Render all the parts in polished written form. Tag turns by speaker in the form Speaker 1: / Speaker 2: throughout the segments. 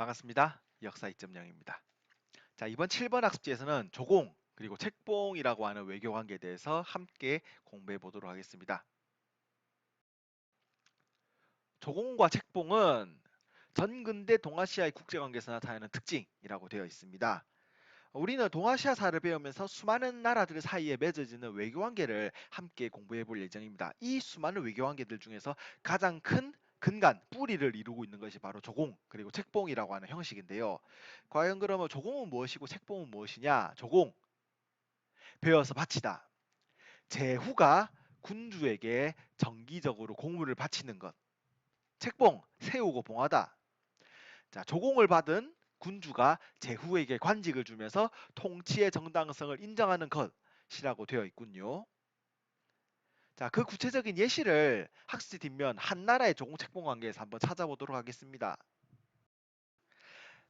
Speaker 1: 반갑습니다. 역사 2.0입니다. 자, 이번 7번 학습지에서는 조공 그리고 책봉이라고 하는 외교 관계에 대해서 함께 공부해 보도록 하겠습니다. 조공과 책봉은 전근대 동아시아의 국제관계에서 나타나는 특징이라고 되어 있습니다. 우리는 동아시아사를 배우면서 수많은 나라들 사이에 맺어지는 외교관계를 함께 공부해 볼 예정입니다. 이 수많은 외교관계들 중에서 가장 큰 근간, 뿌리를 이루고 있는 것이 바로 조공, 그리고 책봉이라고 하는 형식인데요. 과연 그러면 조공은 무엇이고 책봉은 무엇이냐? 조공, 배워서 바치다. 제후가 군주에게 정기적으로 공물을 바치는 것. 책봉, 세우고 봉하다. 자, 조공을 받은 군주가 제후에게 관직을 주면서 통치의 정당성을 인정하는 것이라고 되어 있군요. 자, 그 구체적인 예시를 학습지 뒷면 한나라의 조공책봉 관계에서 한번 찾아보도록 하겠습니다.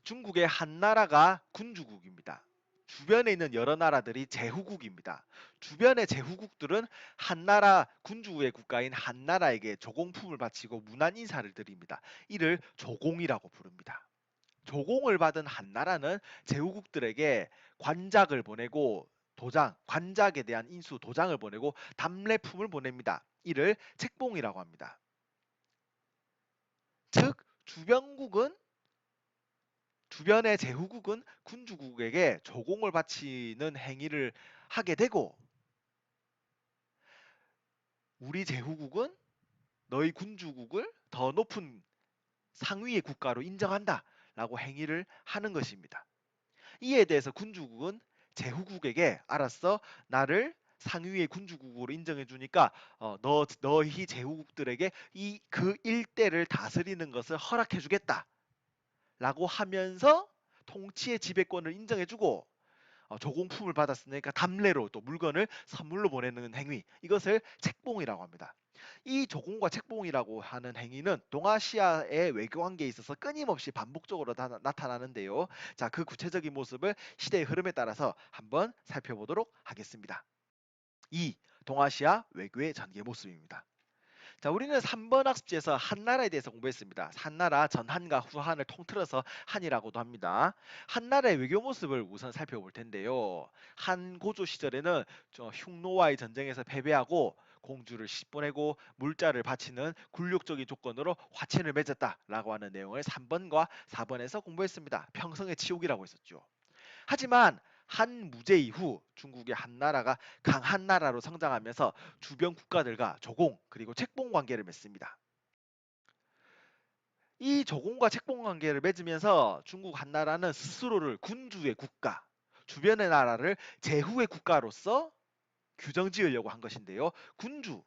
Speaker 1: 중국의 한나라가 군주국입니다. 주변에 있는 여러 나라들이 제후국입니다. 주변의 제후국들은 한나라 군주의 국가인 한나라에게 조공품을 바치고 문안 인사를 드립니다. 이를 조공이라고 부릅니다. 조공을 받은 한나라는 제후국들에게 관작을 보내고 도장, 관작에 대한 인수 도장을 보내고 답례품을 보냅니다. 이를 책봉이라고 합니다. 즉 주변의 제후국은 군주국에게 조공을 바치는 행위를 하게 되고 우리 제후국은 너희 군주국을 더 높은 상위의 국가로 인정한다 라고 행위를 하는 것입니다. 이에 대해서 군주국은 제후국에게 알았어 나를 상위의 군주국으로 인정해 주니까 너희 제후국들에게 그 일대를 다스리는 것을 허락해 주겠다 라고 하면서 통치의 지배권을 인정해 주고 조공품을 받았으니까 답례로 또 물건을 선물로 보내는 행위 이것을 책봉이라고 합니다. 이 조공과 책봉이라고 하는 행위는 동아시아의 외교관계에 있어서 끊임없이 반복적으로 나타나는데요. 자, 그 구체적인 모습을 시대의 흐름에 따라서 한번 살펴보도록 하겠습니다. 2. 동아시아 외교의 전개 모습입니다. 자, 우리는 3번 학습지에서 한나라에 대해서 공부했습니다. 한나라 전한과 후한을 통틀어서 한이라고도 합니다. 한나라의 외교 모습을 우선 살펴볼 텐데요. 한 고조 시절에는 흉노와의 전쟁에서 패배하고 공주를 씹어내고 물자를 바치는 굴욕적인 조건으로 화친을 맺었다라고 하는 내용을 3번과 4번에서 공부했습니다. 평성의 치욕이라고 했었죠. 하지만 한 무제 이후 중국의 한나라가 강한 나라로 성장하면서 주변 국가들과 조공 그리고 책봉 관계를 맺습니다. 이 조공과 책봉 관계를 맺으면서 중국 한나라는 스스로를 군주의 국가, 주변의 나라를 제후의 국가로서 규정 지으려고 한 것인데요. 군주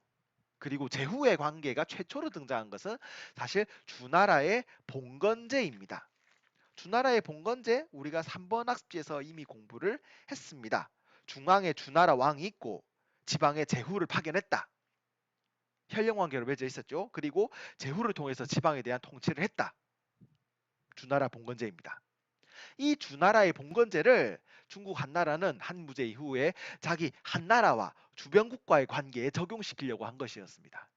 Speaker 1: 그리고 제후의 관계가 최초로 등장한 것은 사실 주나라의 봉건제입니다. 주나라의 봉건제 우리가 3번 학습지에서 이미 공부를 했습니다. 중앙에 주나라 왕이 있고 지방에 제후를 파견했다. 혈령관계로 맺어 있었죠. 그리고 제후를 통해서 지방에 대한 통치를 했다. 주나라 봉건제입니다. 이 주나라의 봉건제를 중국 한나라는 한무제 이후에 자기 한나라와 주변국과의 관계에 적용시키려고 한 것이었습니다.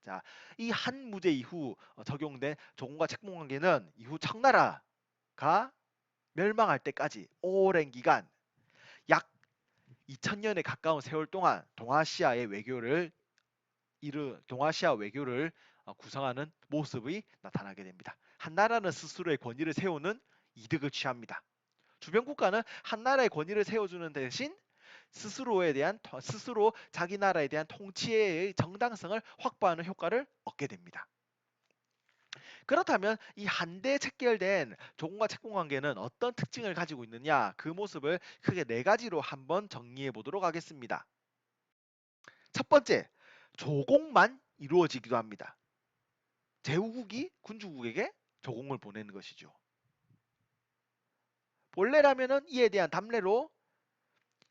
Speaker 1: 자, 이 한무제 이후 적용된 조공과 책봉 관계는 이후 청나라가 멸망할 때까지 오랜 기간 약 2000년에 가까운 세월 동안 동아시아 외교를 구성하는 모습이 나타나게 됩니다. 한나라는 스스로의 권위를 세우는 이득을 취합니다. 주변 국가는 한나라의 권위를 세워주는 대신 스스로 자기 나라에 대한 통치의 정당성을 확보하는 효과를 얻게 됩니다. 그렇다면 이 한데 체결된 조공과 책봉 관계는 어떤 특징을 가지고 있느냐 그 모습을 크게 네 가지로 한번 정리해 보도록 하겠습니다. 첫 번째, 조공만 이루어지기도 합니다. 제후국이 군주국에게 조공을 보내는 것이죠. 본래라면은 이에 대한 답례로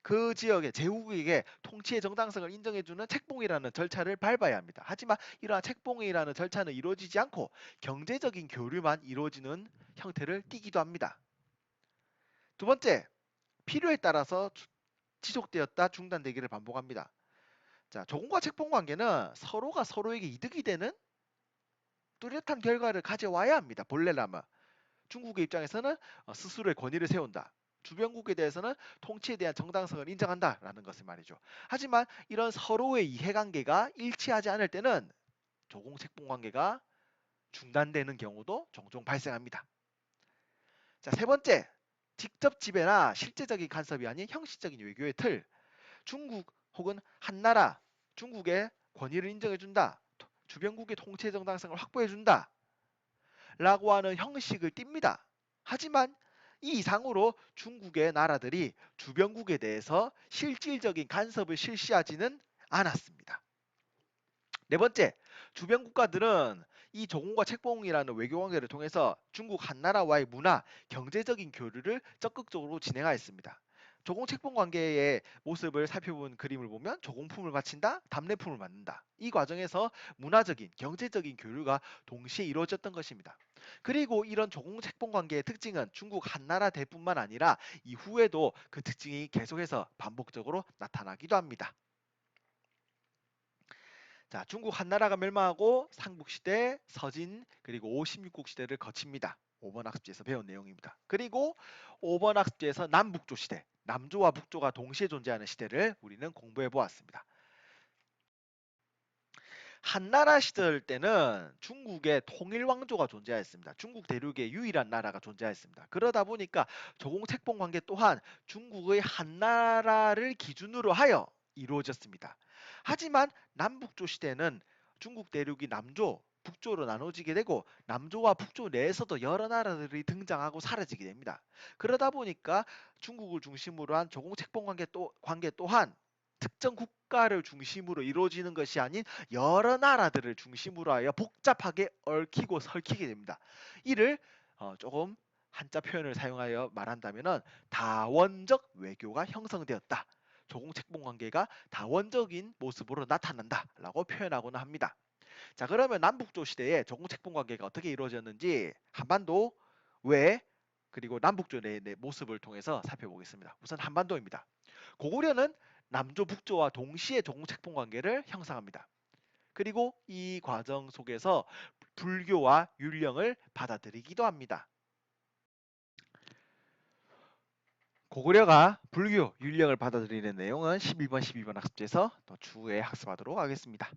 Speaker 1: 그 지역의 제후국에게 통치의 정당성을 인정해주는 책봉이라는 절차를 밟아야 합니다. 하지만 이러한 책봉이라는 절차는 이루어지지 않고 경제적인 교류만 이루어지는 형태를 띠기도 합니다. 두 번째, 필요에 따라서 지속되었다 중단되기를 반복합니다. 자, 조공과 책봉 관계는 서로가 서로에게 이득이 되는 뚜렷한 결과를 가져와야 합니다. 본래라면. 중국의 입장에서는 스스로의 권위를 세운다. 주변국에 대해서는 통치에 대한 정당성을 인정한다라는 것을 말이죠. 하지만 이런 서로의 이해관계가 일치하지 않을 때는 조공책봉 관계가 중단되는 경우도 종종 발생합니다. 자, 세 번째, 직접 지배나 실제적인 간섭이 아닌 형식적인 외교의 틀. 중국 혹은 한나라, 중국의 권위를 인정해준다. 주변국의 통치 정당성을 확보해준다. 라고 하는 형식을 띱니다. 하지만 이 이상으로 중국의 나라들이 주변국에 대해서 실질적인 간섭을 실시하지는 않았습니다. 네 번째, 주변 국가들은 이 조공과 책봉이라는 외교관계를 통해서 중국 한나라와의 문화, 경제적인 교류를 적극적으로 진행하였습니다. 조공 책봉 관계의 모습을 살펴본 그림을 보면 조공품을 바친다, 답례품을 받는다. 이 과정에서 문화적인, 경제적인 교류가 동시에 이루어졌던 것입니다. 그리고 이런 조공 책봉 관계의 특징은 중국 한나라 대뿐만 아니라 이후에도 그 특징이 계속해서 반복적으로 나타나기도 합니다. 자, 중국 한나라가 멸망하고 삼국시대, 서진, 그리고 16국 시대를 거칩니다. 5번 학습지에서 배운 내용입니다. 그리고 5번 학습지에서 남북조 시대, 남조와 북조가 동시에 존재하는 시대를 우리는 공부해 보았습니다. 한나라 시절 때는 중국의 통일왕조가 존재하였습니다. 중국 대륙의 유일한 나라가 존재하였습니다. 그러다 보니까 조공책봉 관계 또한 중국의 한나라를 기준으로 하여 이루어졌습니다. 하지만 남북조 시대는 중국 대륙이 남조, 북조로 나눠지게 되고 남조와 북조 내에서도 여러 나라들이 등장하고 사라지게 됩니다. 그러다 보니까 중국을 중심으로 한 조공책봉 관계 또한 특정 국가를 중심으로 이루어지는 것이 아닌 여러 나라들을 중심으로 하여 복잡하게 얽히고 설키게 됩니다. 이를 조금 한자 표현을 사용하여 말한다면 다원적 외교가 형성되었다. 조공책봉 관계가 다원적인 모습으로 나타난다라고 표현하고는 합니다. 자, 그러면 남북조 시대에 조공책봉 관계가 어떻게 이루어졌는지 한반도 외 그리고 남북조 내 모습을 통해서 살펴보겠습니다. 우선 한반도입니다. 고구려는 남조 북조와 동시에 조공책봉 관계를 형성합니다. 그리고 이 과정 속에서 불교와 율령을 받아들이기도 합니다. 고구려가 불교, 율령을 받아들이는 내용은 11번, 12번 학습지에서 또 추후에 학습하도록 하겠습니다.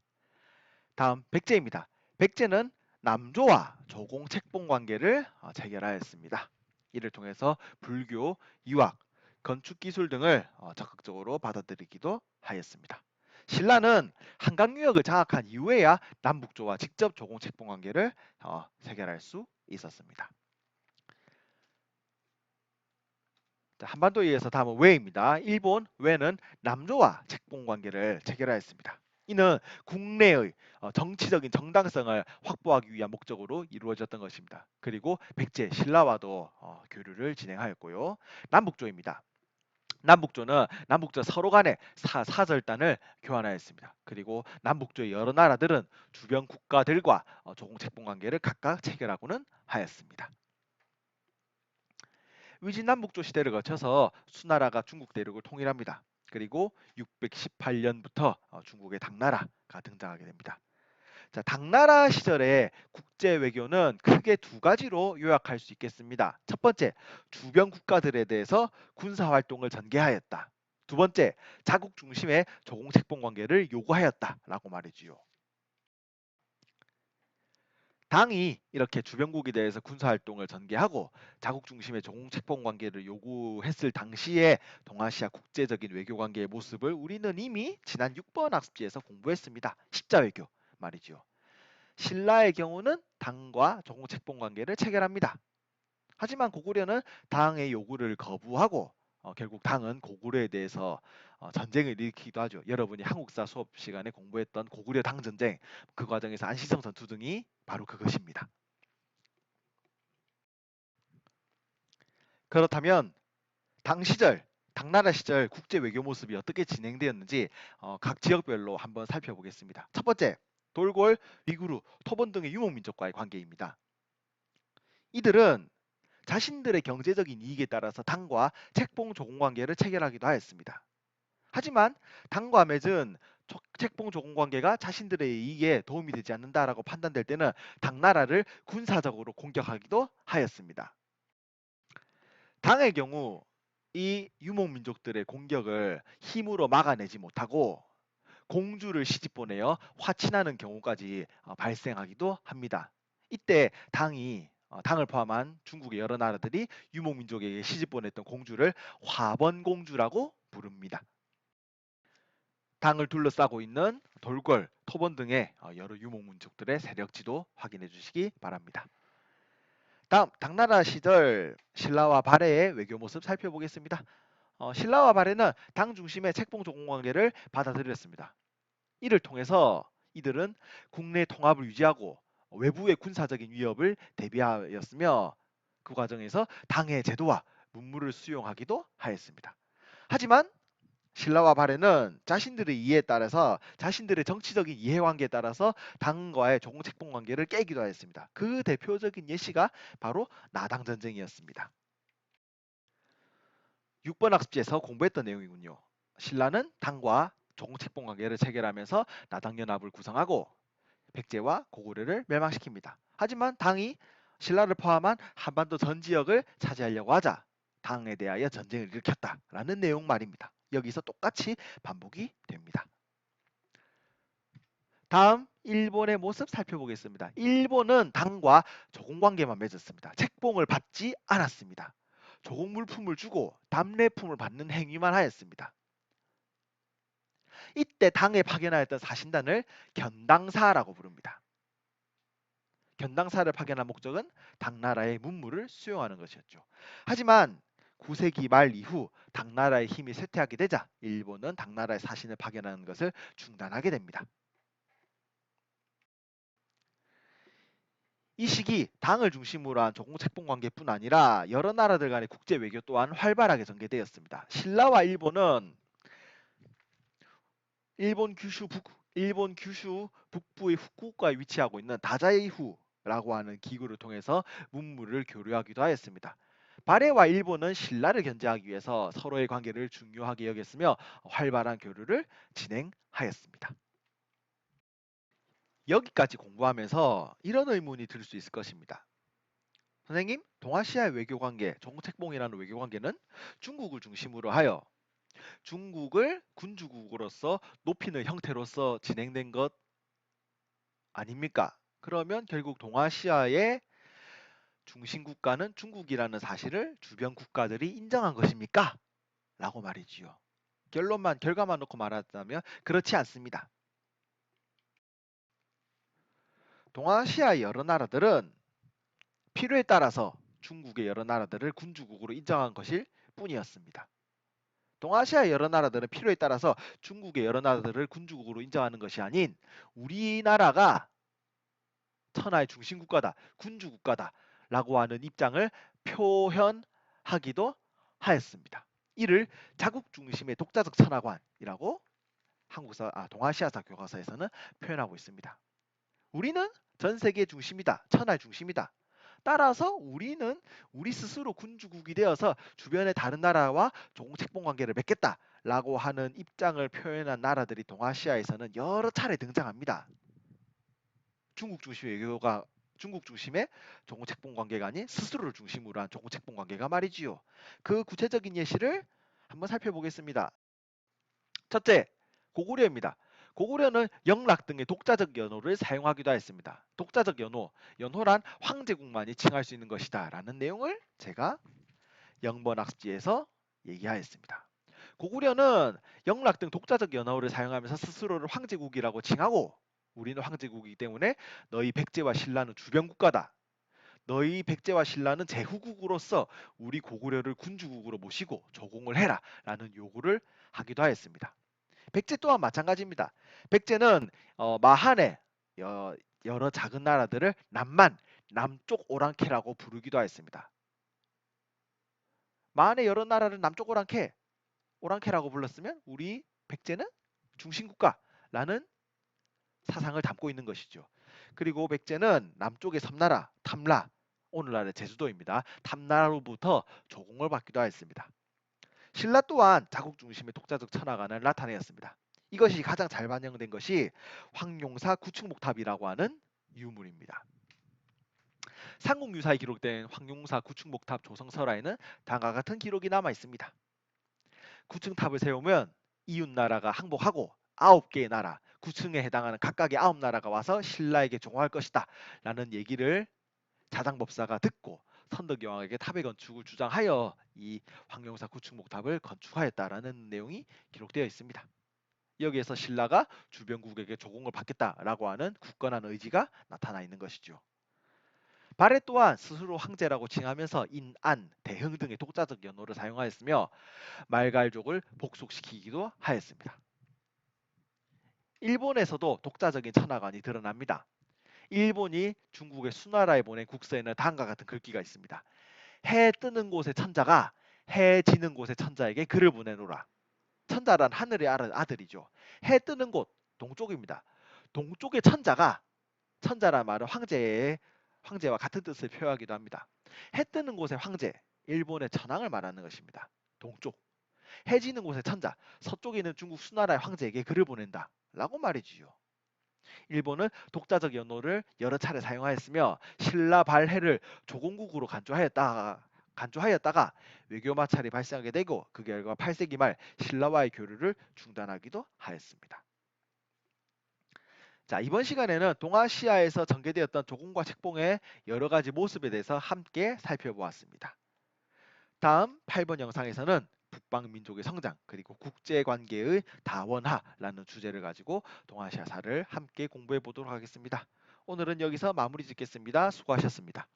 Speaker 1: 다음 백제입니다. 백제는 남조와 조공책봉 관계를 체결하였습니다. 이를 통해서 불교, 유학, 건축기술 등을 적극적으로 받아들이기도 하였습니다. 신라는 한강유역을 장악한 이후에야 남북조와 직접 조공책봉 관계를 체결할 수 있었습니다. 자, 한반도에 의해서 다음은 외입니다. 일본 외는 남조와 책봉 관계를 체결하였습니다. 이는 국내의 정치적인 정당성을 확보하기 위한 목적으로 이루어졌던 것입니다. 그리고 백제, 신라와도 교류를 진행하였고요. 남북조입니다. 남북조는 남북조 서로 간의 사절단을 교환하였습니다. 그리고 남북조의 여러 나라들은 주변 국가들과 조공책봉 관계를 각각 체결하고는 하였습니다. 위진남북조 시대를 거쳐서 수나라가 중국 대륙을 통일합니다. 그리고 618년부터 중국의 당나라가 등장하게 됩니다. 자, 당나라 시절의 국제 외교는 크게 두 가지로 요약할 수 있겠습니다. 첫 번째, 주변 국가들에 대해서 군사 활동을 전개하였다. 두 번째, 자국 중심의 조공책봉 관계를 요구하였다라고 말이지요. 당이 이렇게 주변국에 대해서 군사활동을 전개하고 자국 중심의 조공책봉 관계를 요구했을 당시에 동아시아 국제적인 외교 관계의 모습을 우리는 이미 지난 6번 학습지에서 공부했습니다. 십자외교 말이죠. 신라의 경우는 당과 조공책봉 관계를 체결합니다. 하지만 고구려는 당의 요구를 거부하고 결국 당은 고구려에 대해서 전쟁을 일으키기도 하죠. 여러분이 한국사 수업 시간에 공부했던 고구려 당 전쟁, 그 과정에서 안시성 전투 등이 바로 그것입니다. 그렇다면 당 시절, 당나라 시절 국제 외교 모습이 어떻게 진행되었는지 각 지역별로 한번 살펴보겠습니다. 첫 번째, 돌골, 위구르, 토번 등의 유목민족과의 관계입니다. 이들은 자신들의 경제적인 이익에 따라서 당과 책봉 조공 관계를 체결하기도 하였습니다. 하지만 당과 맺은 책봉 조공 관계가 자신들의 이익에 도움이 되지 않는다라고 판단될 때는 당나라를 군사적으로 공격하기도 하였습니다. 당의 경우 이 유목민족들의 공격을 힘으로 막아내지 못하고 공주를 시집 보내어 화친하는 경우까지 발생하기도 합니다. 이때 당을 포함한 중국의 여러 나라들이 유목민족에게 시집 보냈던 공주를 화번공주라고 부릅니다. 당을 둘러싸고 있는 돌궐, 토번 등의 여러 유목민족들의 세력지도 확인해 주시기 바랍니다. 다음 당나라 시절 신라와 발해의 외교 모습 살펴보겠습니다. 신라와 발해는 당 중심의 책봉 조공 관계를 받아들였습니다. 이를 통해서 이들은 국내 통합을 유지하고 외부의 군사적인 위협을 대비하였으며 그 과정에서 당의 제도와 문물을 수용하기도 하였습니다. 하지만 신라와 발해는 자신들의 이해에 따라서 자신들의 정치적인 이해관계에 따라서 당과의 조공책봉 관계를 깨기도 하였습니다. 그 대표적인 예시가 바로 나당 전쟁이었습니다. 6번 학습지에서 공부했던 내용이군요. 신라는 당과 조공책봉 관계를 체결하면서 나당연합을 구성하고 백제와 고구려를 멸망시킵니다. 하지만 당이 신라를 포함한 한반도 전 지역을 차지하려고 하자 당에 대하여 전쟁을 일으켰다라는 내용 말입니다. 여기서 똑같이 반복이 됩니다. 다음 일본의 모습 살펴보겠습니다. 일본은 당과 조공관계만 맺었습니다. 책봉을 받지 않았습니다. 조공물품을 주고 답례품을 받는 행위만 하였습니다. 이때 당에 파견하였던 사신단을 견당사라고 부릅니다. 견당사를 파견한 목적은 당나라의 문물을 수용하는 것이었죠. 하지만 9세기 말 이후 당나라의 힘이 쇠퇴하게 되자 일본은 당나라의 사신을 파견하는 것을 중단하게 됩니다. 이 시기 당을 중심으로 한 조공책봉 관계뿐 아니라 여러 나라들 간의 국제 외교 또한 활발하게 전개되었습니다. 신라와 일본은 일본 규슈 북부의 후쿠오카에 위치하고 있는 다자이후라고 하는 기구를 통해서 문물을 교류하기도 하였습니다. 발해와 일본은 신라를 견제하기 위해서 서로의 관계를 중요하게 여겼으며 활발한 교류를 진행하였습니다. 여기까지 공부하면서 이런 의문이 들 수 있을 것입니다. 선생님, 동아시아의 외교관계, 조공책봉이라는 외교관계는 중국을 중심으로 하여 중국을 군주국으로서 높이는 형태로서 진행된 것 아닙니까? 그러면 결국 동아시아의 중심 국가는 중국이라는 사실을 주변 국가들이 인정한 것입니까? 라고 말이지요. 결과만 놓고 말하자면 그렇지 않습니다. 동아시아의 여러 나라들은 필요에 따라서 중국의 여러 나라들을 군주국으로 인정한 것일 뿐이었습니다. 동아시아의 여러 나라들은 필요에 따라서 중국의 여러 나라들을 군주국으로 인정하는 것이 아닌 우리나라가 천하의 중심국가다, 군주국가다 라고 하는 입장을 표현하기도 하였습니다. 이를 자국 중심의 독자적 천하관이라고 동아시아사 교과서에서는 표현하고 있습니다. 우리는 전 세계 중심이다, 천하의 중심이다. 따라서 우리는 우리 스스로 군주국이 되어서 주변의 다른 나라와 조공책봉 관계를 맺겠다라고 하는 입장을 표현한 나라들이 동아시아에서는 여러 차례 등장합니다. 중국 중심의 조공책봉 관계가 아닌 스스로를 중심으로 한 조공책봉 관계가 말이지요. 그 구체적인 예시를 한번 살펴보겠습니다. 첫째, 고구려입니다. 고구려는 영락 등의 독자적 연호를 사용하기도 했습니다. 독자적 연호란 황제국만이 칭할 수 있는 것이다 라는 내용을 제가 0번 학습지에서 얘기하였습니다. 고구려는 영락 등 독자적 연호를 사용하면서 스스로를 황제국이라고 칭하고 우리는 황제국이기 때문에 너희 백제와 신라는 주변국가다. 너희 백제와 신라는 제후국으로서 우리 고구려를 군주국으로 모시고 조공을 해라 라는 요구를 하기도 하였습니다. 백제 또한 마찬가지입니다. 백제는 마한의 여러 작은 나라들을 남만, 남쪽 오랑캐라고 부르기도 하였습니다. 마한의 여러 나라를 남쪽 오랑캐라고 불렀으면 우리 백제는 중심국가라는 사상을 담고 있는 것이죠. 그리고 백제는 남쪽의 섬나라, 탐라, 오늘날의 제주도입니다. 탐나라로부터 조공을 받기도 하였습니다. 신라 또한 자국 중심의 독자적 천하관을 나타내었습니다. 이것이 가장 잘 반영된 것이 황룡사 구축목탑이라고 하는 유물입니다. 삼국유사에 기록된 황룡사 구충목탑 조성설화에는 다음과 같은 기록이 남아 있습니다. 구층탑을 세우면 이웃나라가 항복하고 9개의 나라, 9층에 해당하는 각각의 9나라가 와서 신라에게 종화할 것이다 라는 얘기를 자장법사가 듣고 선덕여왕에게 탑의 건축을 주장하여 이 황룡사 구충목탑을 건축하였다라는 내용이 기록되어 있습니다. 여기에서 신라가 주변국에게 조공을 받겠다라고 하는 굳건한 의지가 나타나 있는 것이죠. 발해 또한 스스로 황제라고 칭하면서 인안, 대흥 등의 독자적 연호를 사용하였으며 말갈족을 복속시키기도 하였습니다. 일본에서도 독자적인 천하관이 드러납니다. 일본이 중국의 수나라에 보낸 국서에는 다음과 같은 글귀가 있습니다. 해 뜨는 곳의 천자가 해 지는 곳의 천자에게 글을 보내노라. 천자란 하늘의 아들이죠. 해 뜨는 곳 동쪽입니다. 동쪽의 천자가 천자란 말은 황제와 같은 뜻을 표하기도 합니다. 해 뜨는 곳의 황제, 일본의 천황을 말하는 것입니다. 동쪽. 해 지는 곳의 천자, 서쪽에 있는 중국 수나라의 황제에게 글을 보낸다. 라고 말이지요. 일본은 독자적 연호를 여러 차례 사용하였으며 신라 발해를 조공국으로 간주하였다가 외교 마찰이 발생하게 되고 그 결과 8세기 말 신라와의 교류를 중단하기도 하였습니다. 자, 이번 시간에는 동아시아에서 전개되었던 조공과 책봉의 여러 가지 모습에 대해서 함께 살펴보았습니다. 다음 8번 영상에서는 북방 민족의 성장 그리고 국제관계의 다원화라는 주제를 가지고 동아시아사를 함께 공부해 보도록 하겠습니다. 오늘은 여기서 마무리 짓겠습니다. 수고하셨습니다.